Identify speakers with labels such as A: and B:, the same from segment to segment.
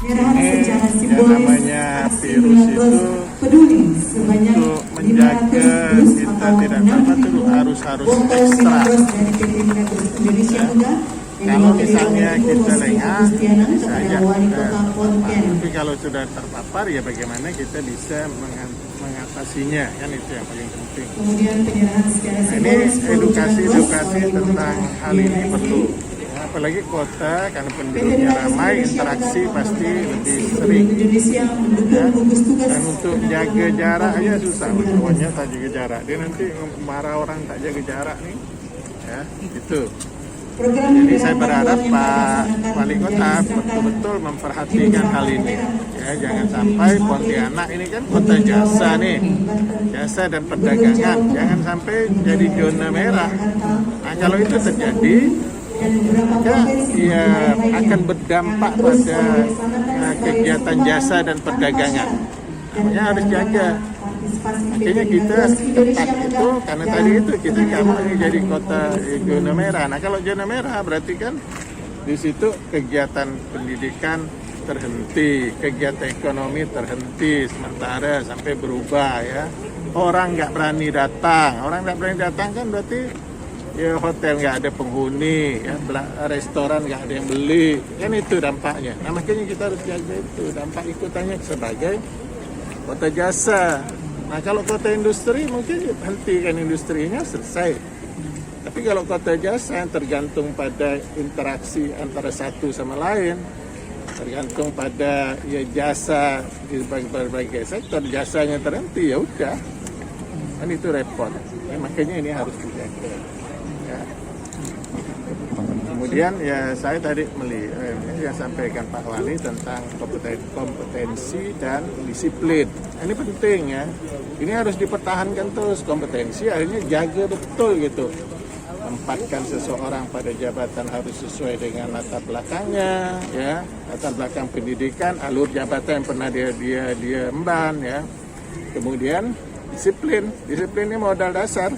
A: Ini yang namanya virus itu untuk menjaga kita tidak terpapar harus ekstra. Kalau misalnya kita lengah, bisa aja terpapar. Tapi kalau sudah terpapar, ya bagaimana kita bisa mengatasinya, kan itu yang paling penting. Nah, ini edukasi tentang hal ini perlu. Ya, apalagi kota, karena penduduknya ramai, interaksi pasti lebih sering. Ya. Dan untuk jaga jarak aja susah, pokoknya tak jaga jarak. Dia nanti marah orang tak jaga jarak nih, ya itu. Jadi saya berharap Pak Wali Kota betul-betul memperhatikan hal ini. Ya, jangan sampai Pontianak ini kan kota jasa nih, jasa dan perdagangan. Jangan sampai jadi zona merah. Nah, kalau itu terjadi, maka ya akan berdampak pada kegiatan jasa dan perdagangan. Namanya harus jaga. Makanya kita tepat itu karena tadi itu kita nggak mau jadi kota zona merah. Nah kalau zona merah berarti kan di situ kegiatan pendidikan terhenti, kegiatan ekonomi terhenti sementara sampai berubah ya. Orang nggak berani datang, kan berarti ya hotel nggak ada penghuni, ya, restoran nggak ada yang beli, kan itu dampaknya. Nah makanya kita harus jaga itu dampak ikutannya sebagai kota jasa. Nah kalau kota industri mungkin hentikan industrinya selesai. Tapi kalau kota jasa yang tergantung pada interaksi antara satu sama lain, tergantung pada ya jasa di berbagai sektor, jasanya terhenti ya udah, kan itu repot. Ya, makanya ini harus dijaga. Ya. Kemudian ya saya tadi yang sampaikan Pak Wali tentang kompetensi dan disiplin. Ini penting ya. Ini harus dipertahankan terus kompetensi. Akhirnya jaga betul gitu. Tempatkan seseorang pada jabatan harus sesuai dengan latar belakangnya, ya, latar belakang pendidikan, alur jabatan yang pernah dia emban, ya. Kemudian disiplin ini modal dasar.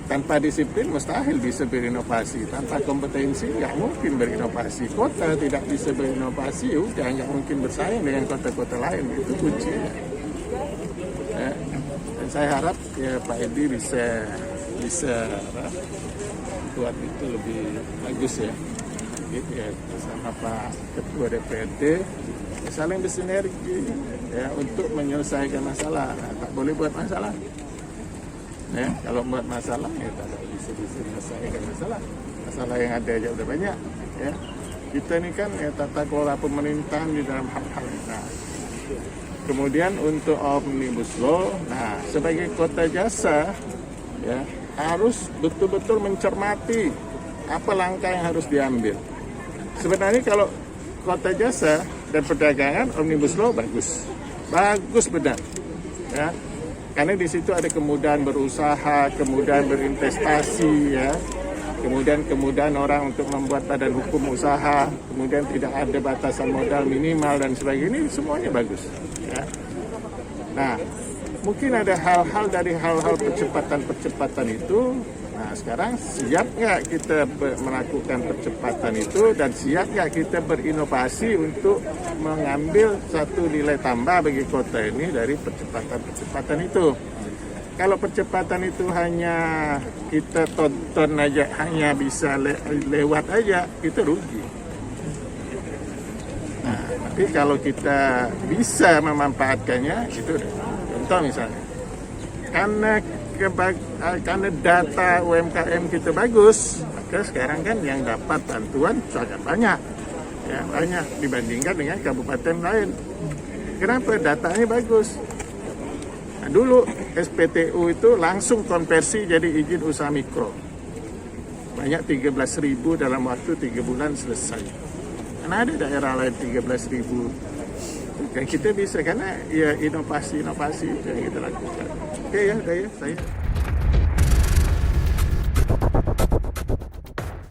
A: Tanpa disiplin mustahil bisa berinovasi. Tanpa kompetensi nggak mungkin berinovasi. Kota tidak bisa berinovasi, udah nggak mungkin bersaing dengan kota-kota lain. Itu kuncinya. Ya. Dan saya harap ya Pak Edi bisa buat itu lebih bagus ya. Gitu ya bersama Pak Ketua DPRD saling bersinergi ya untuk menyelesaikan masalah. Nah, tak boleh buat masalah. Ya, kalau buat masalah ya tidak bisa menyelesaikan masalah yang ada aja udah banyak ya. Kita ini kan ya tata kelola pemerintahan di dalam hal-hal ini. Nah, kemudian untuk Omnibus Law, nah sebagai kota jasa ya harus betul-betul mencermati apa langkah yang harus diambil. Sebenarnya kalau kota jasa dan perdagangan Omnibus Law bagus benar ya. Karena di situ ada kemudahan berusaha, kemudahan berinvestasi, ya, kemudahan orang untuk membuat badan hukum usaha, kemudian tidak ada batasan modal minimal dan sebagainya, ini semuanya bagus. Ya. Nah, mungkin ada hal-hal dari hal-hal percepatan itu. Nah, sekarang siap nggak kita melakukan percepatan itu dan siap nggak kita berinovasi untuk mengambil satu nilai tambah bagi kota ini dari percepatan itu. Kalau percepatan itu hanya kita tonton aja, hanya bisa lewat aja, itu rugi. Nah, tapi kalau kita bisa memanfaatkannya, itu contoh misalnya. Karena data UMKM kita bagus, maka sekarang kan yang dapat bantuan sangat banyak, ya, banyak dibandingkan dengan kabupaten lain. Kenapa? Datanya bagus. Nah, dulu SPTU itu langsung konversi jadi izin usaha mikro. Banyak 13.000 dalam waktu 3 bulan selesai. Karena ada daerah lain 13.000. Dan kita bisa karena ya inovasi itu yang kita lakukan. Oke ya, udah ya saya.